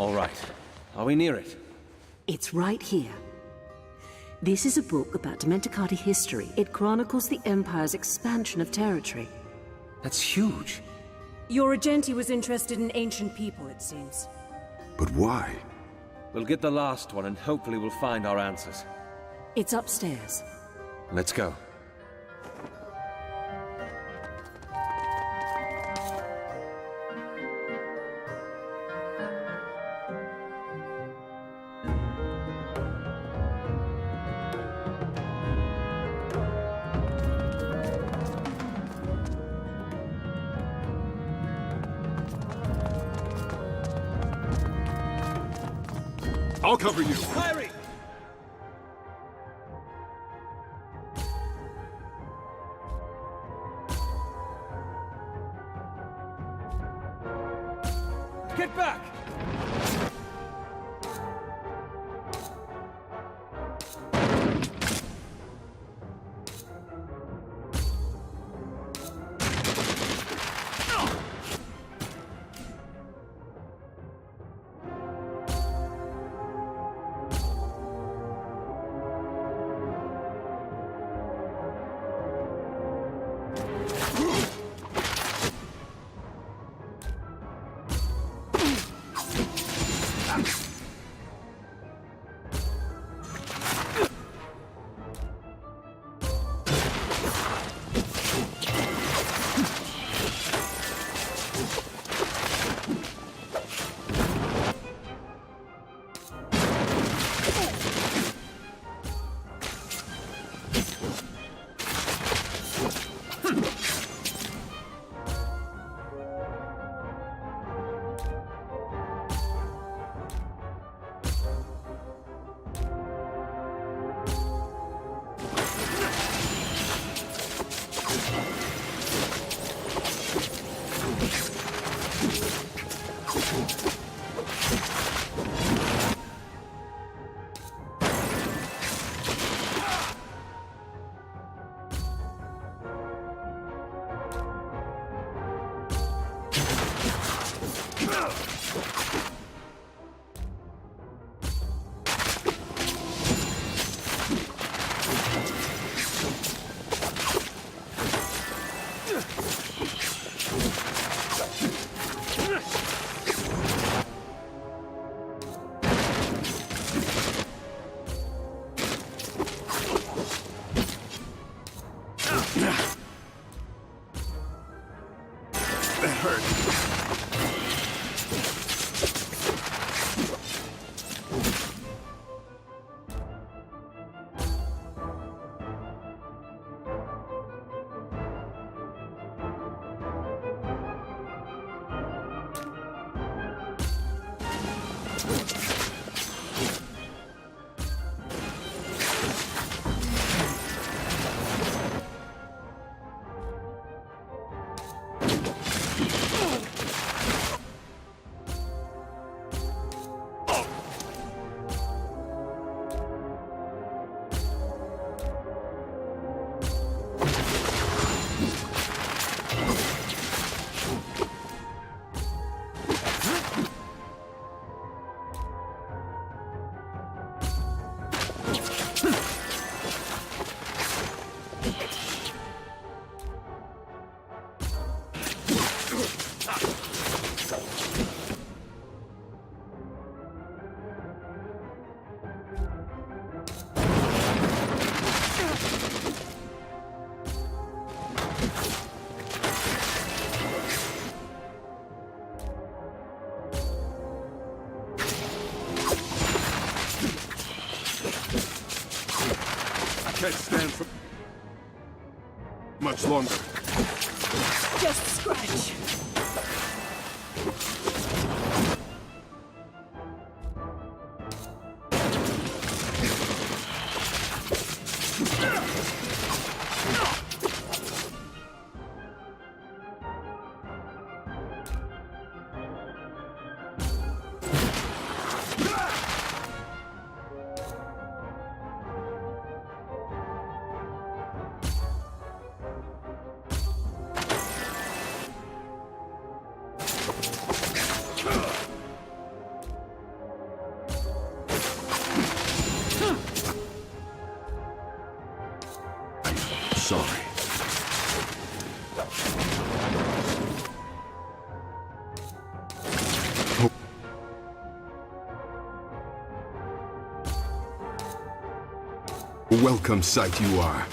All right. Are we near it? It's right here. This is a book about Dementicati history. It chronicles the Empire's expansion of territory. That's huge. Your Regenti was interested in ancient people, it seems. But why? We'll get the last one and hopefully we'll find our answers. It's upstairs. Let's go. I'll cover you! Firing! Get back! That hurt. Can't stand for much longer. Just scratch. a welcome sight you are.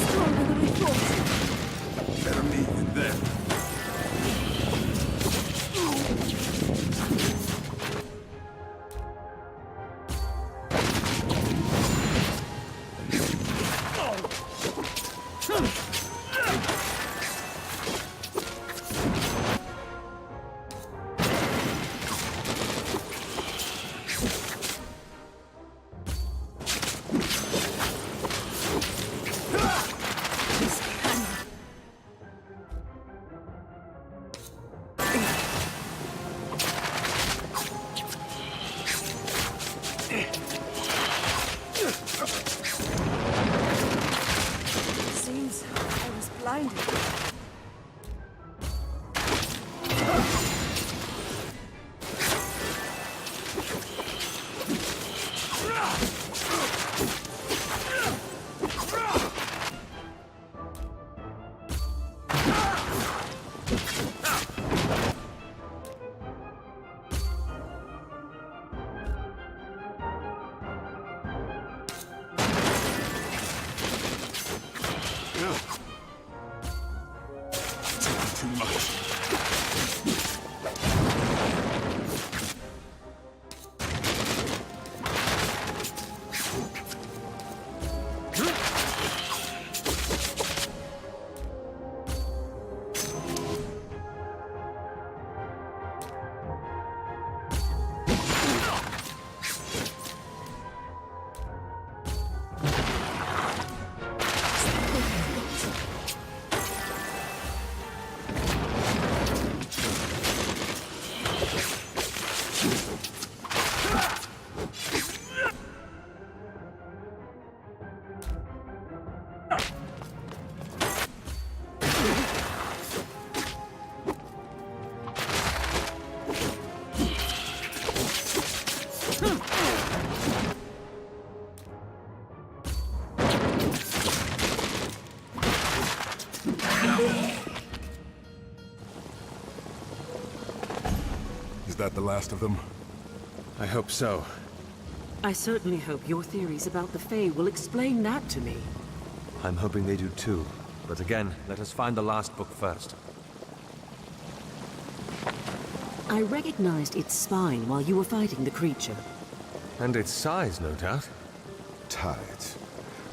Stronger than we thought. Better me than them. Seems I was blinded. Too much. Is that the last of them? I hope so. I certainly hope your theories about the Fae will explain that to me. I'm hoping they do too. But again, let us find the last book first. I recognized its spine while you were fighting the creature. And its size, no doubt. Tides.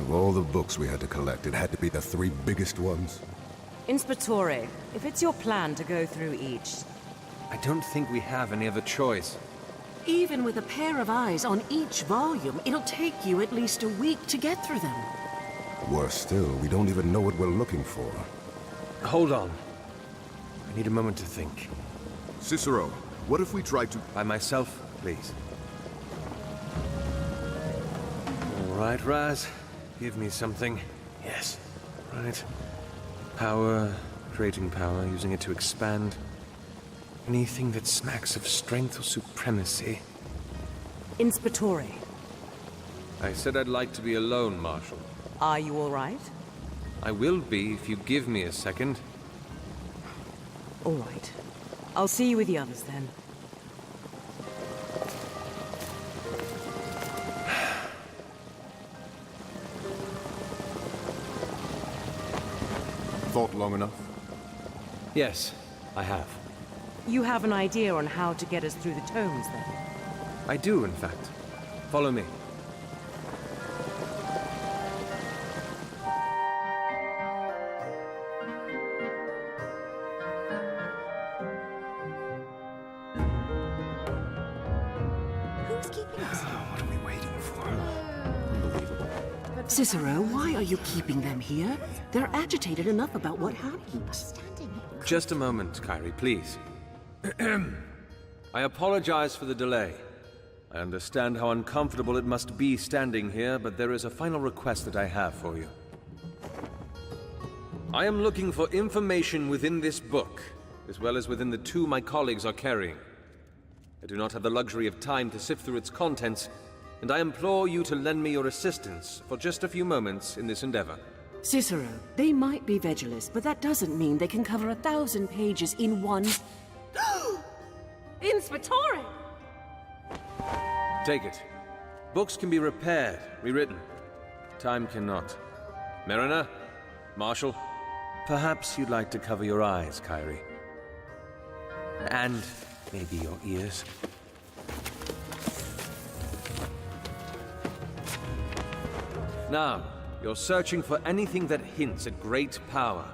Of all the books we had to collect, it had to be the 3 biggest ones. Inspectore, if it's your plan to go through each, I don't think we have any other choice. Even with a pair of eyes on each volume, it'll take you at least a week to get through them. Worse still, we don't even know what we're looking for. Hold on. I need a moment to think. Cicero, what if we tried to... By myself, please. All right, Raz. Give me something. Yes. Right. Power. Creating power, using it to expand. Anything that smacks of strength or supremacy. Inspectore, I said I'd like to be alone, Marshal. are you all right? I will be if you give me a second. All right. I'll see you with the others then. Thought long enough? Yes, I have. You have an idea on how to get us through the tomes then? I do, in fact. Follow me. What's keeping us here? What are we waiting for? Unbelievable. Cicero, why are you keeping them here? They're agitated enough about what happened. Just a moment, Kyrie, please. I apologize for the delay. I understand how uncomfortable it must be standing here, but there is a final request that I have for you. I am looking for information within this book, as well as within the two my colleagues are carrying. I do not have the luxury of time to sift through its contents, and I implore you to lend me your assistance for just a few moments in this endeavor. Cicero, they might be Vegelus, but that doesn't mean they can cover 1,000 pages in one... Inspectore! Take it. Books can be repaired, rewritten. Time cannot. Mariner? Marshal? Perhaps you'd like to cover your eyes, Kyrie. And maybe your ears. Now, you're searching for anything that hints at great power.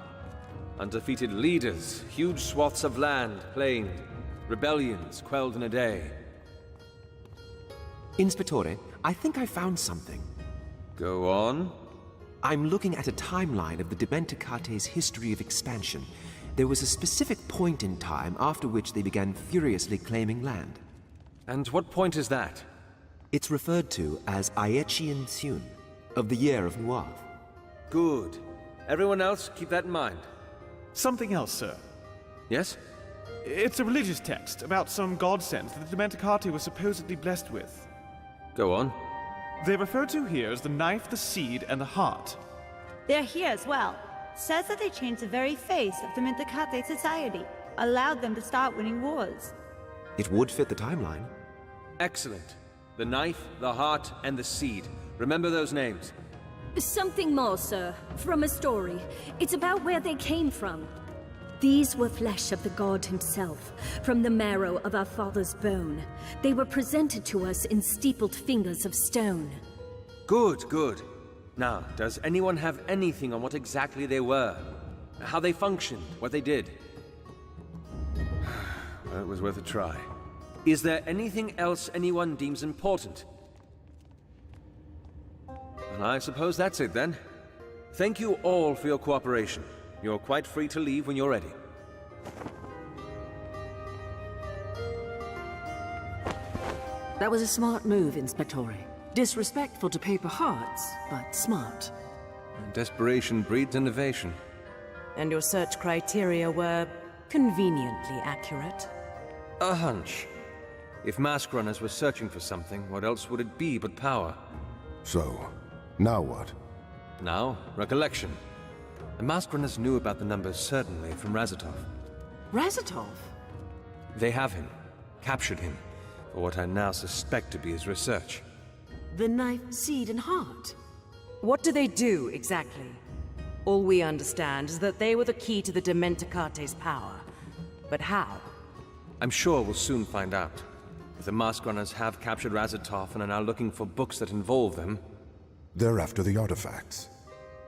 Undefeated leaders, huge swaths of land claimed, rebellions quelled in a day. Inspectore, I think I found something. Go on. I'm looking at a timeline of the Dimenticate's history of expansion. There was a specific point in time after which they began furiously claiming land. And what point is that? It's referred to as Aechian Sun, of the year of Nuav. Good. Everyone else, keep that in mind. Something else, sir. Yes? It's a religious text about some godsends that the Dimenticati were supposedly blessed with. Go on. They're referred to here as the knife, the seed, and the heart. They're here as well. Says that they changed the very face of the Mentecate society, allowed them to start winning wars. It would fit the timeline. Excellent. The knife, the heart, and the seed. Remember those names. Something more, sir. From a story. It's about where they came from. These were flesh of the god himself, from the marrow of our father's bone. They were presented to us in steepled fingers of stone. Good, good. Now, does anyone have anything on what exactly they were? How they functioned, what they did? Well, it was worth a try. Is there anything else anyone deems important? Well, I suppose that's it then. Thank you all for your cooperation. You're quite free to leave when you're ready. That was a smart move, Inspectore. Disrespectful to paper hearts, but smart. Desperation breeds innovation. And your search criteria were conveniently accurate. A hunch. If mask runners were searching for something, what else would it be but power? So, now what? Now, recollection. The mask runners knew about the numbers certainly from Razatov. Razatov? They have him. Captured him. For what I now suspect to be his research. The knife, seed, and heart. What do they do, exactly? All we understand is that they were the key to the Dimenticate's power. But how? I'm sure we'll soon find out. If the mask runners have captured Razatov and are now looking for books that involve them... They're after the artifacts.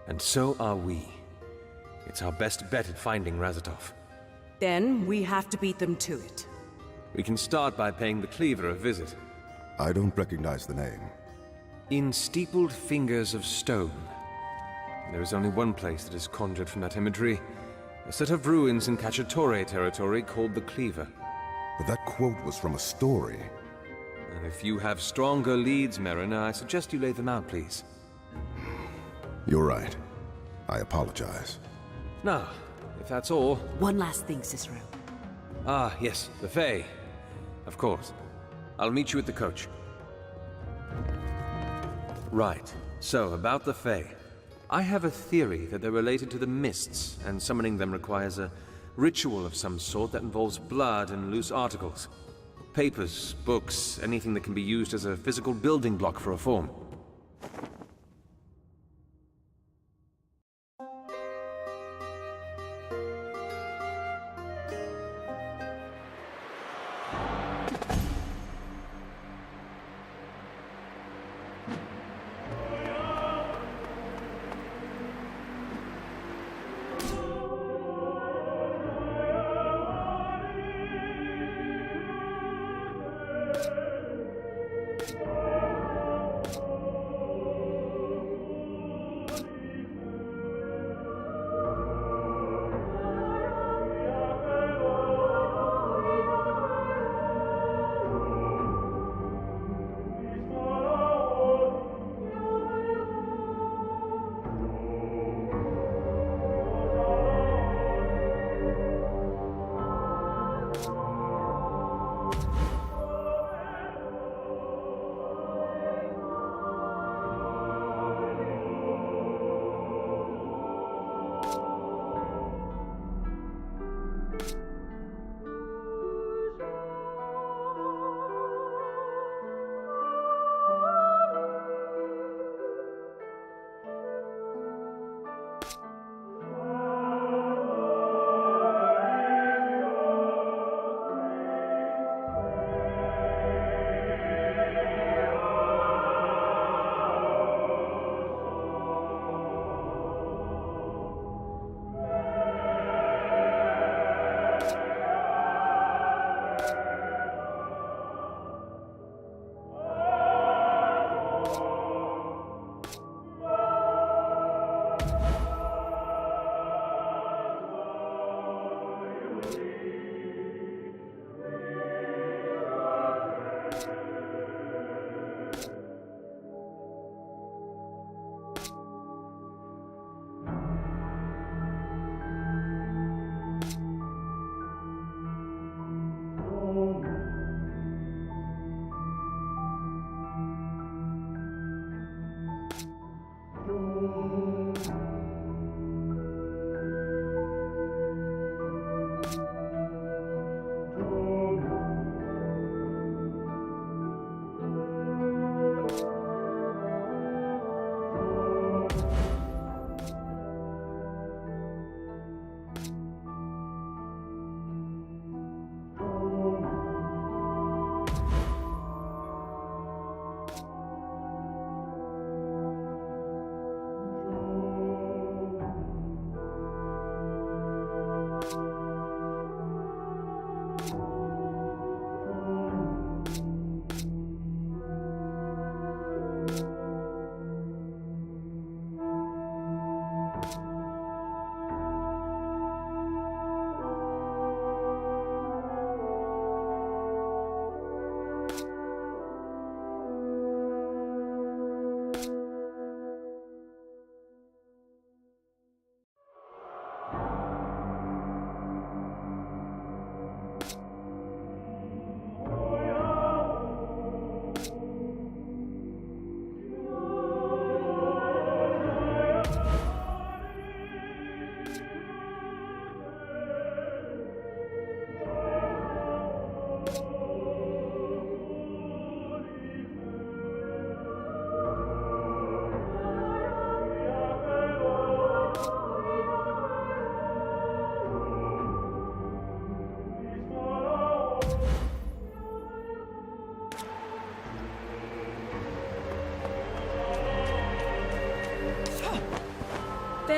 And so are we. It's our best bet at finding Razatov. Then we have to beat them to it. We can start by paying the Cleaver a visit. I don't recognize the name. In steepled fingers of stone. There is only one place that is conjured from that imagery. A set of ruins in Cacciatore territory called the Cleaver. But that quote was from a story. And if you have stronger leads, Mariner, I suggest you lay them out, please. You're right. I apologize. Now, if that's all... One last thing, Cicero. Ah, yes, the Fae. Of course. I'll meet you at the coach. Right. So, about the Fae. I have a theory that they're related to the Mists, and summoning them requires a ritual of some sort that involves blood and loose articles. Papers, books, anything that can be used as a physical building block for a form.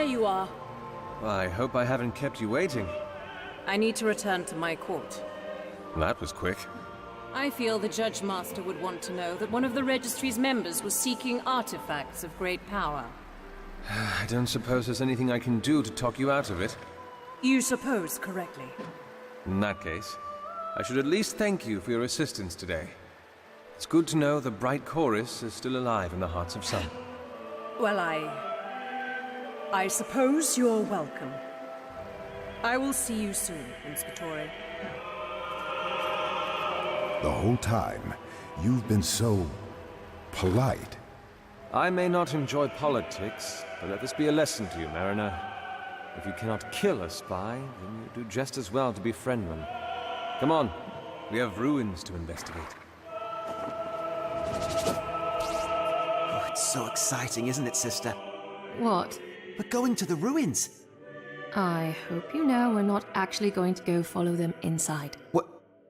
you are. Well, I hope I haven't kept you waiting. I need to return to my court. That was quick. I feel the Judge Master would want to know that one of the Registry's members was seeking artifacts of great power. I don't suppose there's anything I can do to talk you out of it. You suppose correctly. In that case, I should at least thank you for your assistance today. It's good to know the bright chorus is still alive in the hearts of some. Well, I suppose you're welcome. I will see you soon, Inspectore. The whole time, you've been so polite. I may not enjoy politics, but let this be a lesson to you, Mariner. If you cannot kill a spy, then you do just as well to befriend one. Come on, we have ruins to investigate. Oh, it's so exciting, isn't it, sister? What? We're going to the ruins. I hope you know we're not actually going to go follow them inside.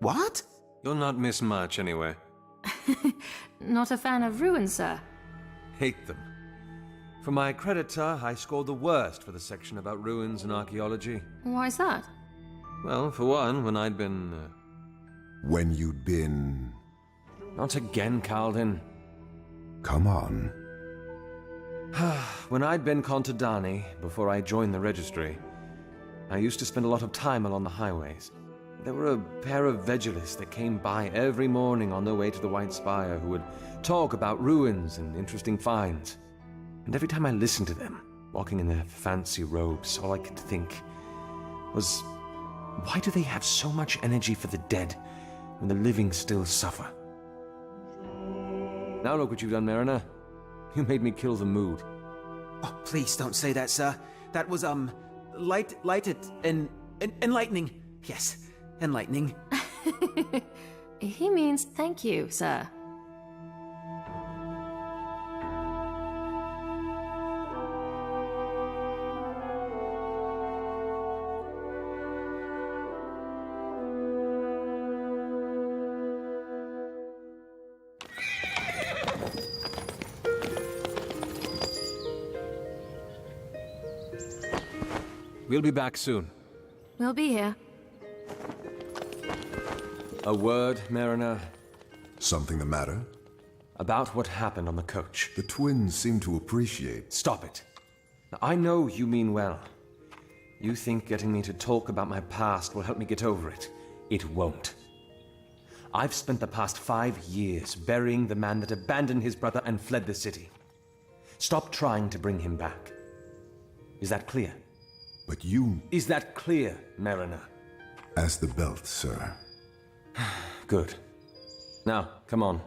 What? You'll not miss much anyway. Not a fan of ruins, sir? Hate them. For my creditor, I scored the worst for the section about ruins and archaeology. Why's that? Well, for one, when I'd been... When you'd been... Not again, Calden. Come on. When I'd been Contadani, before I joined the registry, I used to spend a lot of time along the highways. There were a pair of Vegulists that came by every morning on their way to the White Spire who would talk about ruins and interesting finds. And every time I listened to them, walking in their fancy robes, all I could think was, why do they have so much energy for the dead when the living still suffer? Now look what you've done, Mariner. You made me kill the mood. Oh, please don't say that, sir. That was, lighted and enlightening. Yes, enlightening. He means thank you, sir. We'll be back soon. We'll be here. A word, Mariner, Something the matter? about what happened on the coach. The twins seem to appreciate. Stop it. Now, I know you mean well. You think getting me to talk about my past will help me get over it. It won't. I've spent the past 5 years burying the man that abandoned his brother and fled the city. Stop trying to bring him back. Is that clear? But you... Is that clear, Mariner? As the belt, sir. Good. Now, come on.